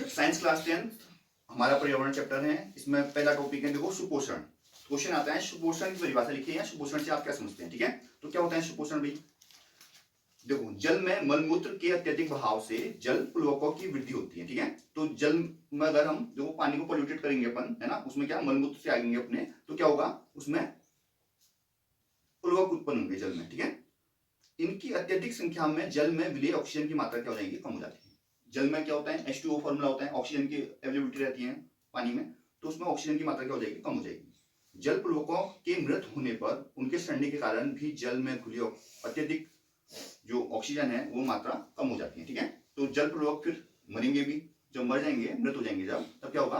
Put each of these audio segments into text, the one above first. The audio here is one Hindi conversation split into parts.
साइंस क्लास 10 हमारा पर्यावरण चैप्टर है। इसमें पहला टॉपिक है, देखो, सुपोषण। क्वेश्चन आता है सुपोषण की परिभाषा लिखिए, या सुपोषण से आप क्या समझते हैं। ठीक है, तो क्या होता है सुपोषण भाई? देखो, जल में मलमूत्र के अत्यधिक बहाव से जल प्लवकों की वृद्धि होती है। ठीक है, तो जल में अगर हम देखो पानी को पोल्यूटेड करेंगे अपन, है ना, उसमें क्या मलमूत्र से आएंगे अपने, तो क्या होगा, उसमें प्लवक उत्पन्न होंगे जल में। ठीक है, इनकी अत्यधिक संख्या में जल में विलेय ऑक्सीजन की मात्रा क्या हो जाएगी, कम हो जाती है। जल में क्या होता है, H2O फॉर्मूला होता है, ऑक्सीजन की अवेलेबिलिटी रहती है पानी में, तो उसमें ऑक्सीजन की मात्रा क्या हो जाएगी, कम हो जाएगी। जल प्लवकों के मृत होने पर उनके सड़ने के कारण भी जल में घुली अत्यधिक जो ऑक्सीजन है वो मात्रा कम हो जाती है। ठीक है, तो जल प्लवक फिर मरेंगे भी, जब मर जाएंगे, मृत हो जाएंगे जब, तब क्या होगा,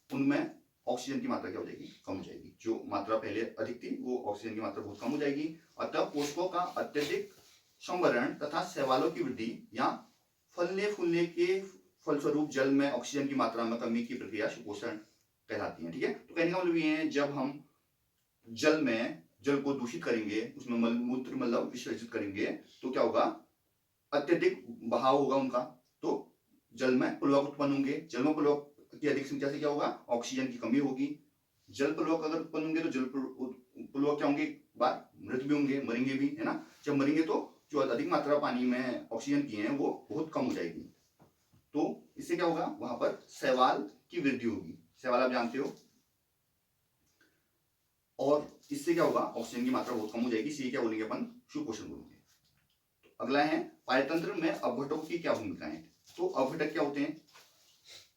उनमें ऑक्सीजन की मात्रा क्या हो जाएगी, कम हो जाएगी। जो मात्रा पहले अधिक थी वो ऑक्सीजन की मात्रा बहुत कम हो जाएगी। अतः पोषकों का अत्यधिक संवरण तथा शैवालों की वृद्धि या फलने फूलने के फलस्वरूप जल में ऑक्सीजन की मात्रा में कमी की प्रक्रिया सुपोषण कहलाती है। ठीक है, तो कहने का मतलब ये है, जब हम जल को दूषित करेंगे, उसमें मलमूत्र मतलब विसर्जित करेंगे, तो क्या होगा, अत्यधिक बहाव होगा उनका, तो जल में प्लवक उत्पन्न होंगे। जल में प्लवक की अधिक संख्या से क्या होगा, ऑक्सीजन की कमी होगी। जल प्लवक अगर उत्पन्न होंगे तो जल प्लवक क्या होंगे, एक बार मृत भी होंगे, मरेंगे भी, है ना। जब मरेंगे तो जो अधिक मात्रा पानी में ऑक्सीजन की है वो बहुत कम हो जाएगी। तो इससे क्या होगा, वहां पर शैवाल की वृद्धि होगी। शैवाल आप जानते हो, और इससे क्या होगा, ऑक्सीजन की मात्रा बहुत कम हो जाएगी। इसी क्या बोलेंगे अपन, सुपोषण बोलेंगे। तो अगला है, पायतंत्र में अपघटकों की क्या भूमिका है। तो अपघटक क्या होते हैं,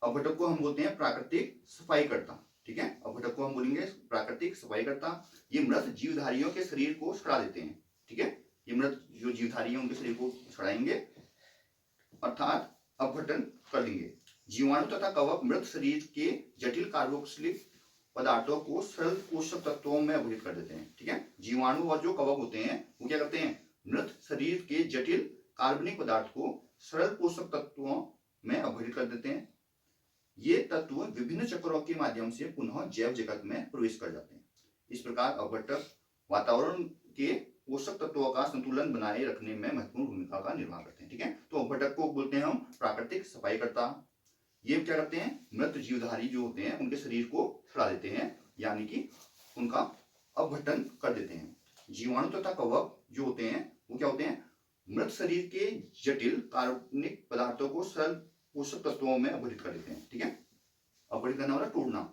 अपघटक को हम बोलते हैं प्राकृतिक सफाईकर्ता। ठीक है, अपघटक को हम बोलेंगे प्राकृतिक सफाईकर्ता। ये मृत जीवधारियों के शरीर को सड़ा देते हैं। ठीक है, ये मृत जो जीवधारी है उनके शरीर को सड़ाएंगे, अर्थात अपघटन कर देंगे। जीवाणु तथा कवक मृत शरीर के जटिल कार्बोक्सिलिक पदार्थों को सरल पोषक तत्वों में अपघटित कर देते हैं। ठीक है, जीवाणु और जो कवक होते हैं वो क्या करते हैं, मृत शरीर के जटिल कार्बनिक पदार्थ को सरल पोषक तत्वों में अपघटित कर देते हैं। ये तत्व विभिन्न चक्रों के माध्यम से पुनः जैव जगत में प्रवेश कर जाते हैं। इस प्रकार अपघटक वातावरण के पोषक तत्वों का संतुलन बनाए रखने में महत्वपूर्ण भूमिका का निर्वाह करते हैं। ठीक है, तो अपघटक को बोलते हैं हम प्राकृतिक सफाईकर्ता। ये क्या करते हैं, मृत जीवधारी जो होते हैं उनके शरीर को सड़ा देते हैं, यानी कि उनका अपघटन कर देते हैं। जीवाणु तथा कवक जो होते हैं वो क्या होते हैं, मृत शरीर के जटिल कार्बनिक पदार्थों को सरल पोषक तत्वों में अपघटित कर देते हैं। ठीक है, अपघटित करना वाला तोड़ना।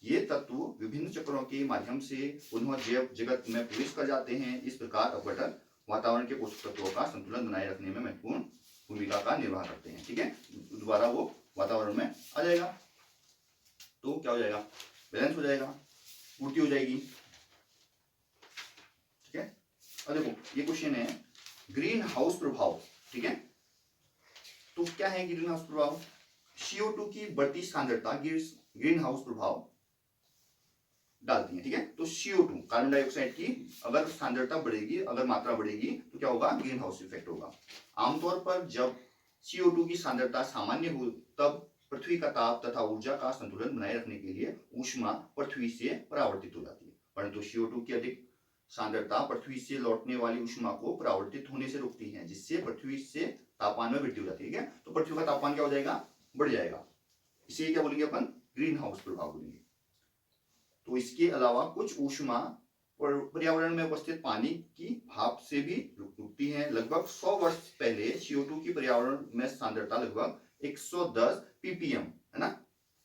ये तत्व विभिन्न चक्रों के माध्यम से पुनः जैव जगत में प्रवेश कर जाते हैं। इस प्रकार अपघटक वातावरण के पोषक तत्वों का संतुलन बनाए रखने में महत्वपूर्ण भूमिका का निर्वाह करते हैं। ठीक है, दोबारा वो वातावरण में आ जाएगा तो क्या हो जाएगा, बैलेंस हो जाएगा, पूर्ति हो जाएगी। ठीक है, अब देखो ये क्वेश्चन है ग्रीन हाउस प्रभाव। ठीक है, तो क्या है ग्रीन हाउस प्रभाव, CO2 की बढ़ती सांद्रता ग्रीन हाउस प्रभाव डालती है। ठीक है, तो CO2 कार्बन डाइऑक्साइड की अगर सांद्रता बढ़ेगी, अगर मात्रा बढ़ेगी, तो क्या होगा, ग्रीन हाउस इफेक्ट होगा। आमतौर पर जब CO2 की सांद्रता सामान्य हो तब पृथ्वी का ताप तथा ऊर्जा का संतुलन बनाए रखने के लिए ऊष्मा पृथ्वी से परावर्तित हो जाती है। परंतु CO2 की अधिक सांद्रता पृथ्वी से लौटने वाली ऊष्मा को परावर्तित होने से रोकती है, जिससे पृथ्वी से तापमान में वृद्धि हो जाती है। तो पृथ्वी का तापमान क्या हो जाएगा, बढ़ जाएगा। इसे क्या बोलेंगे अपन, ग्रीन हाउस प्रभाव बोलेंगे। तो इसके अलावा कुछ ऊष्मा पर्यावरण में उपस्थित पानी की भाप से भी रुकती है। लगभग 100 वर्ष पहले CO2 की पर्यावरण में सांद्रता लगभग 110 ppm, है ना,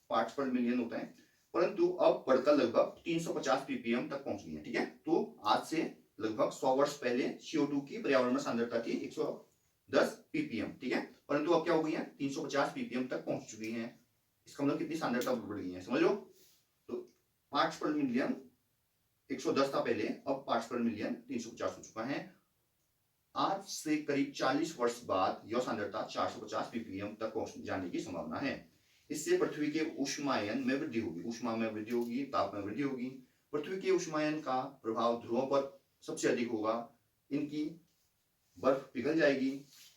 पार्ट्स पर मिलियन होता है, परंतु अब बढ़कर लगभग 350 ppm तक पहुंच गई है। ठीक है, तो आज से लगभग 100 वर्ष पहले CO2 की पर्यावरण में सांद्रता थी 110 ppm। ठीक है, परंतु अब क्या हो गई है, 350 ppm तक पहुंच चुकी है। इसका मतलब कितनी सांद्रता बढ़ गई है, समझ लो। तो पार्ट्स पर मिलियन 110 था पहले, अब पार्ट्स पर मिलियन 350 हो चुका है। आज से करीब 40 वर्ष बाद यह सांद्रता 450 ppm तक पहुंच जाने की संभावना है। इससे पृथ्वी के ऊष्मायन में वृद्धि होगी, ऊष्मा में वृद्धि होगी, ताप में वृद्धि होगी। पृथ्वी के ऊष्मायन का प्रभाव ध्रुवों पर सबसे अधिक होगा, इनकी बर्फ पिघल जाएगी।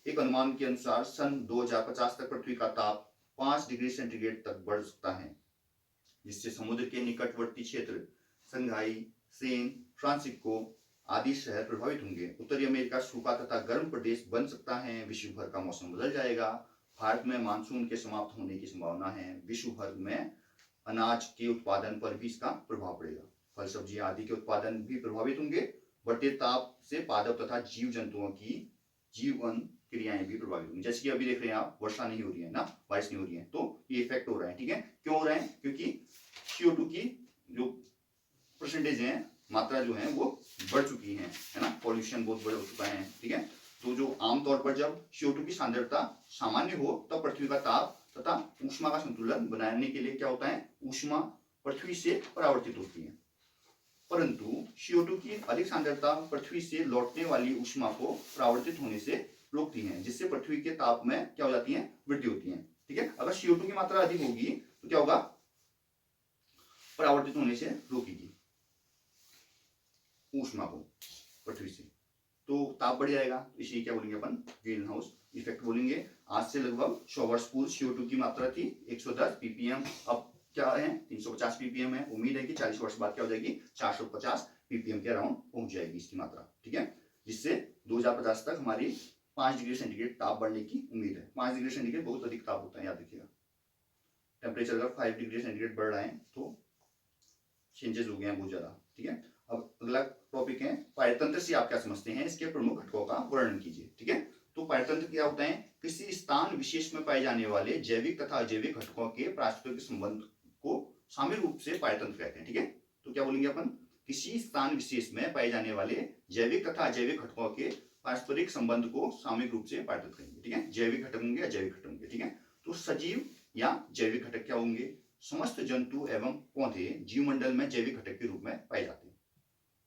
एक अनुमान के अनुसार सन 2050 तक पृथ्वी का ताप 5 डिग्री सेंटीग्रेड तक बढ़ सकता है, जिससे समुद्र के निकटवर्ती क्षेत्र संघाई, सैन फ्रांसिस्को आदि शहर प्रभावित होंगे। उत्तरी अमेरिका सूखा तथा गर्म प्रदेश बन सकता है। विश्व भर का मौसम बदल जाएगा। भारत में मानसून के समाप्त होने की संभावना है। विश्व भर में अनाज के उत्पादन पर भी इसका प्रभाव पड़ेगा। फल सब्जी आदि के उत्पादन भी प्रभावित होंगे। बढ़ते ताप से पादप तथा जीव जंतुओं की जीवन क्रियाएं भी प्रभावित होंगी। जैसे कि अभी देख रहे हैं आप, वर्षा नहीं हो रही है ना, बारिश नहीं हो रही है, तो ये इफेक्ट हो रहा है। ठीक है, क्यों हो रहा है? क्योंकि CO2 की जो परसेंटेज है, मात्रा जो है वो बढ़ चुकी है ना, पॉल्यूशन बहुत बढ़ चुका है। ठीक है, तो जो आमतौर पर जब CO2 की सांद्रता सामान्य हो तब पृथ्वी का ताप तथा ऊष्मा का संतुलन बनाने के लिए क्या होता है, ऊष्मा पृथ्वी से परावर्तित होती है। परंतु CO2 की अधिक सांद्रता पृथ्वी से लौटने वाली ऊष्मा को परावर्तित होने से रोकती है, जिससे पृथ्वी के ताप में क्या हो जाती है, वृद्धि होती है। ठीक है, अगर CO2 की मात्रा अधिक होगी तो क्या होगा, परावर्तित होने से रोकेगी ऊष्मा को पृथ्वी से, तो ताप बढ़ जाएगा। तो इसे क्या बोलेंगे अपन, ग्रीन हाउस इफेक्ट बोलेंगे। आज से लगभग 100 वर्ष पूर्व CO2 की मात्रा थी 110 ppm, अब क्या है 350 ppm है। उम्मीद है कि 40 वर्ष बाद क्या हो जाएगी, 450 ppm के अराउंड पहुंच जाएगी इसकी मात्रा। ठीक है, जिससे 2050 तक हमारी 5 डिग्री सेंटीग्रेड ताप बढ़ने की उम्मीद है। 5 डिग्री सेंटीग्रेड बहुत अधिक ताप होता है, याद रखिएगा। टेम्परेचर अगर 5 डिग्री सेंटीग्रेड बढ़ रहा है तो चेंजेस हो गए हैं बहुत ज्यादा। ठीक है, अब अगला टॉपिक है पारतंत्र से आप क्या समझते हैं, इसके प्रमुख घटकों का वर्णन कीजिए। ठीक है, तो पारतंत्र क्या होता है, किसी स्थान विशेष में पाए जाने वाले जैविक तथा अजैविक घटकों के पारस्परिक संबंध को सामान्य रूप से पारतंत्र कहते हैं। ठीक है, तो क्या बोलेंगे अपन, किसी स्थान विशेष में पाए जाने वाले जैविक तथा अजैविक घटकों के पारस्परिक संबंध को सामूहिक रूप से पारतंत्र कहेंगे। ठीक है, जैविक घटक होंगे, अजैविक घटक होंगे। ठीक है, तो सजीव या जैविक घटक क्या होंगे, समस्त जंतु एवं पौधे जीवमंडल में जैविक घटक के रूप में पाए जाते हैं।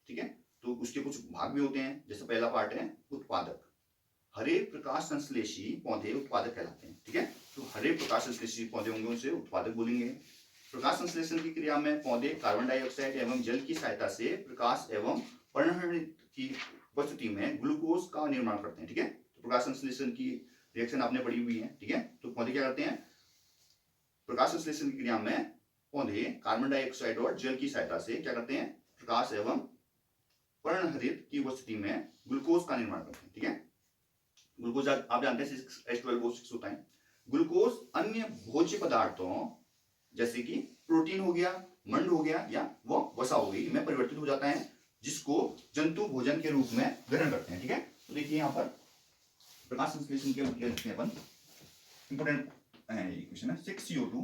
ठीक है, तो उसके कुछ भाग भी होते हैं। जैसे पहला पार्ट है उत्पादक, हरे प्रकाश संश्लेषी पौधे उत्पादक कहलाते हैं। ठीक है, तो हरे प्रकाश संश्लेषी पौधे होंगे उनसे उत्पादक बोलेंगे। प्रकाश संश्लेषण की क्रिया में पौधे कार्बन डाइऑक्साइड एवं जल की सहायता से प्रकाश एवं पर्णहरित की उपस्थिति में ग्लूकोज का निर्माण करते हैं। ठीक है, तो प्रकाश संश्लेषण की रिएक्शन आपने पढ़ी हुई है। ठीक है, तो पौधे क्या करते हैं, प्रकाश संश्लेषण की क्रिया में पौधे कार्बन डाइऑक्साइड और जल की सहायता से क्या करते हैं, प्रकाश एवं पर्णहरित की उपस्थिति में ग्लूकोज का निर्माण करते हैं। ठीक है, ग्लूकोज आप जानते हैं 6H12O6 होता है। ग्लूकोज अन्य भोज्य पदार्थों जैसे कि प्रोटीन हो गया, मंड हो गया या वो वसा हो गई में परिवर्तित हो जाता है, जिसको जंतु भोजन के रूप में ग्रहण करते हैं। ठीक है, तो देखिए यहाँ पर प्रकाश संश्लेषण के लिखते हैं अपन, इंपोर्टेंट इक्वेशन है 6CO2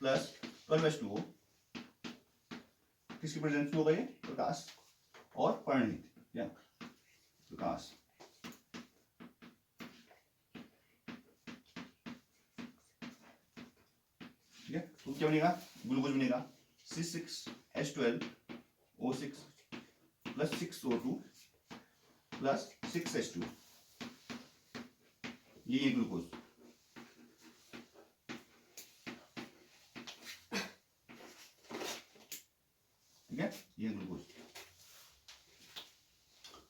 प्लस 12H2O, किसकी प्रेजेंस में हो गई, प्रकाश और पर्णहित या प्रकाश। ठीक है, तो क्या बनेगा, ग्लूकोज बनेगा C6H12O6 plus 6O2 plus 6H2, ये ग्लूकोज। ठीक है, ये ग्लूकोज।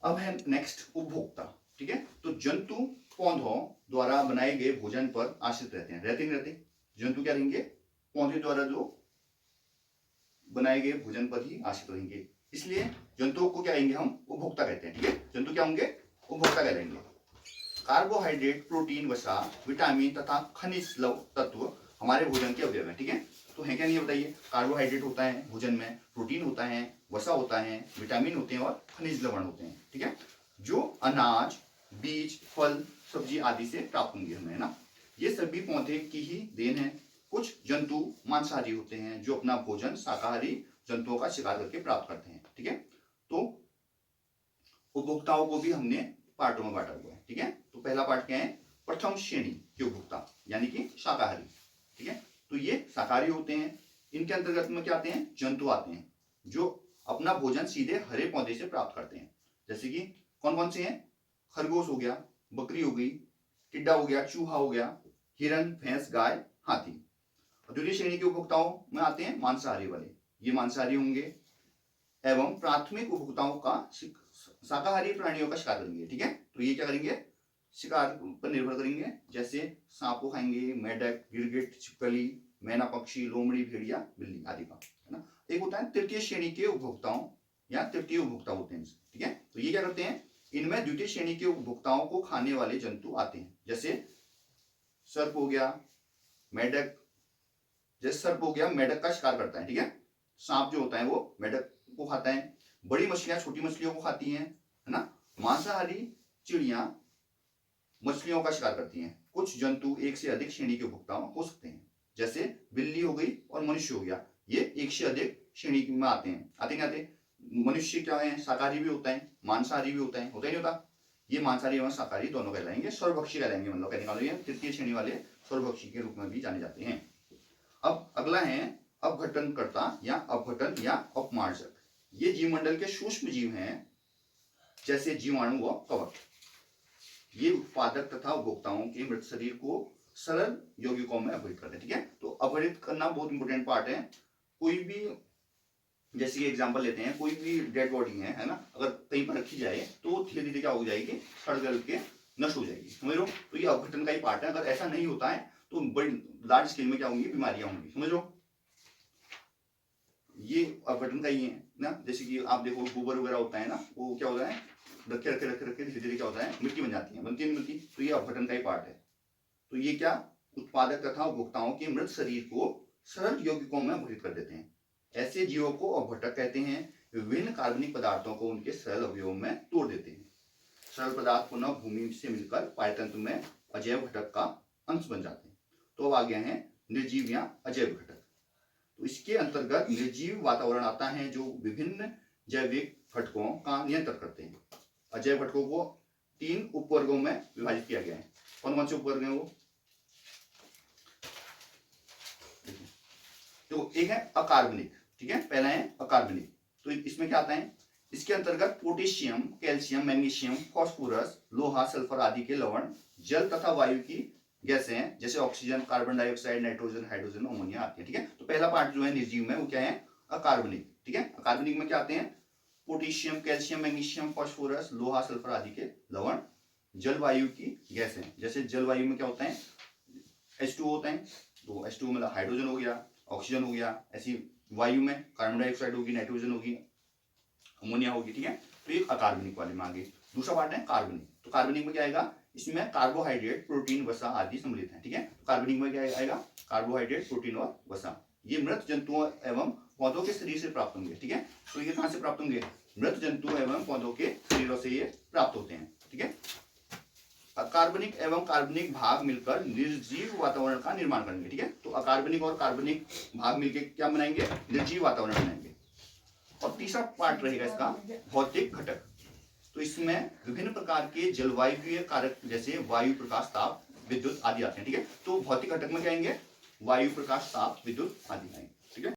अब है नेक्स्ट उपभोक्ता। ठीक है, तो जंतु पौधों द्वारा बनाए गए भोजन पर आश्रित रहते हैं, रहते नहीं रहते, जंतु क्या रहेंगे, पौधे द्वारा जो बनाए गए भोजन पर ही आश्रित रहेंगे, इसलिए जंतुओं को क्या कहेंगे हम, उपभोक्ता कहते हैं। ठीक है, जंतु क्या होंगे, उपभोक्ता कहलाएंगे। कार्बोहाइड्रेट, प्रोटीन, वसा, विटामिन तथा खनिज तत्व हमारे भोजन के अवयव हैं। ठीक है, तो है क्या नहीं बताइए, कार्बोहाइड्रेट होता है भोजन में, प्रोटीन होता है, वसा होता है, विटामिन होते हैं और खनिज लवण होते हैं। ठीक है, जो अनाज, बीज, फल, सब्जी आदि से प्राप्त होंगे हमें, है ना। ये सभी पौधे की ही देन है। कुछ जंतु मांसाहारी होते हैं जो अपना भोजन शाकाहारी जंतुओं का शिकार करके प्राप्त करते हैं। ठीक है, तो उपभोक्ताओं को भी हमने पार्टों में बांटा हुआ है। ठीक है, तो पहला पार्ट क्या है, प्रथम श्रेणी के उपभोक्ता यानी कि शाकाहारी। ठीक है, तो ये शाकाहारी होते हैं। इनके अंतर्गत में क्या आते हैं, जंतु आते हैं जो अपना भोजन सीधे हरे पौधे से प्राप्त करते हैं। जैसे कि कौन कौन से हैं, खरगोश हो गया, बकरी हो गई, टिड्डा हो गया, चूहा हो गया, हिरन, भैंस, गाय, हाथी। द्वितीय श्रेणी के उपभोक्ताओं में आते हैं मांसाहारी वाले, ये मांसाहारी होंगे एवं प्राथमिक उपभोक्ताओं का शाकाहारी प्राणियों का शिकार करेंगे। ठीक है, तो ये क्या करेंगे, शिकार पर निर्भर करेंगे, जैसे सांप को खाएंगे, मेढक, गिरगिट, छिपकली, मैना पक्षी, लोमड़ी, भेड़िया, बिल्ली आदि का, है ना। एक होता है तृतीय श्रेणी के उपभोक्ताओं या तृतीय उपभोक्ता होते हैं। ठीक है, तो ये क्या करते हैं, इनमें द्वितीय श्रेणी के उपभोक्ताओं को खाने वाले जंतु आते हैं, जैसे सर्प हो गया, मेढक, जैसे सर्प हो गया मेढक का शिकार करता है, ठीक है। सांप जो होता है वो मेढक को खाता है। बड़ी मछलियां छोटी मछलियों को खाती हैं, है ना। मांसाहारी चिड़िया मछलियों का शिकार करती हैं। कुछ जंतु एक से अधिक श्रेणी के उपभोक्ता हो सकते हैं, जैसे बिल्ली हो गई और मनुष्य हो गया, ये एक से अधिक श्रेणी में आते हैं। आते नहीं आते? मनुष्य क्या है, शाकाहारी भी होता है, मांसाहारी भी होता है, होता ही नहीं होता। ये मांसाहारी एवं शाकाहारी दोनों कहलाएंगे, सर्वभक्षी कहलाएंगे, मतलब कहने का मतलब ये तृतीय श्रेणी वाले सर्वभक्षी के रूप में भी जाने जाते हैं। अब अगला है अपघटनकर्ता या अपघटन या अपमार्जक। ये जीवमंडल के सूक्ष्म जीव हैं, जैसे जीवाणु व कवक। ये उत्पादक तथा उपभोक्ताओं के मृत शरीर को सरल यौगिकों में अपघटित करते हैं, ठीक है। तो अपघटित करना बहुत इंपॉर्टेंट पार्ट है। कोई भी, जैसे कि एग्जांपल लेते हैं, कोई भी डेड बॉडी है ना, अगर कहीं पर रखी जाए तो धीरे धीरे क्या हो जाएगी, सड़ गल के नष्ट हो जाएगी, समझ लो। तो ये अपघटन का ही पार्ट है। अगर ऐसा नहीं होता है तो बड़ी लार्ज स्केल में क्या होंगी, बीमारियां होंगी, समझ लो। ये अपघटन का ही है ना। जैसे कि आप देखो गोबर वगैरह होता है ना, वो क्या होता है, रखे रखे रखे रखे धीरे धीरे क्या होता है, मिट्टी बन जाती है, बनती नहीं बनती। तो ये अपघटन का ही पार्ट है। तो ये क्या, उत्पादक तथा उपभोक्ताओं के मृत शरीर को सरल यौगिकों में अपघटित कर देते हैं। ऐसे जीवों को अपघटक कहते हैं। विभिन्न कार्बनिक पदार्थों को उनके सरल अवयवों में तोड़ देते हैं। सरल पदार्थ पुनः भूमि से मिलकर पायतंत्र में अजैव घटक का अंश बन जाते हैं। तो अब आ गया है निर्जीव या अजैव घटक। तो इसके अंतर्गत निर्जीव वातावरण आता है, जो विभिन्न जैविक घटकों का नियंत्रण करते हैं। अजैव घटकों को 3 उपवर्गों में विभाजित किया गया है। कौन कौन से उपवर्ग हैं वो? तो एक है अकार्बनिक, ठीक है, पहला है अकार्बनिक। तो इसमें क्या आता है, इसके अंतर्गत पोटेशियम, कैल्शियम, मैग्नीशियम, फास्फोरस, लोहा, सल्फर आदि के लवण, जल तथा वायु की गैसें हैं, जैसे oxygen, carbon dioxide, nitrogen, hydrogen, ammonia आती है, ठीक है। तो पहला पार्ट जो है निर्जीव में वो क्या है, अकार्बनिक, ठीक है। अकार्बनिक में क्या आते हैं, पोटेशियम, कैल्शियम, मैग्नीशियम, फास्फोरस, लोहा, सल्फर आदि के लवण, जलवायु की गैसें, जैसे जलवायु में क्या होता है, H2O होता है। तो H2O मतलब हाइड्रोजन हो गया, ऑक्सीजन हो गया। ऐसी वायु में कार्बन डाइऑक्साइड होगी, नाइट्रोजन होगी, अमोनिया होगी, ठीक है। तो ये अकार्बनिक वाले में आ गई। दूसरा पार्ट है कार्बनिक। तो कार्बनिक में क्या आएगा, इसमें कार्बोहाइड्रेट, प्रोटीन, वसा आदि सम्मिलित है, ठीक है। तो कार्बनिक में क्या आएगा, कार्बोहाइड्रेट, प्रोटीन और वसा। ये मृत जंतुओं एवं पौधों के शरीर से प्राप्त होंगे, ठीक है। तो ये कहां से प्राप्त होंगे, मृत जंतुओं एवं पौधों के शरीरों से ये प्राप्त होते हैं, ठीक है। अकार्बनिक एवं कार्बनिक भाग मिलकर निर्जीव वातावरण का निर्माण करेंगे, ठीक है। तो अकार्बनिक और कार्बनिक भाग मिलकर क्या बनाएंगे, निर्जीव वातावरण बनाएंगे। और तीसरा पार्ट रहेगा इसका भौतिक घटक। तो इसमें विभिन्न प्रकार के जलवायु कारक, जैसे वायु, प्रकाश, ताप, विद्युत आदि आते हैं, ठीक है। तो भौतिक घटक में क्या आएंगे, वायु, प्रकाश, ताप, विद्युत आदि आएंगे, ठीक है।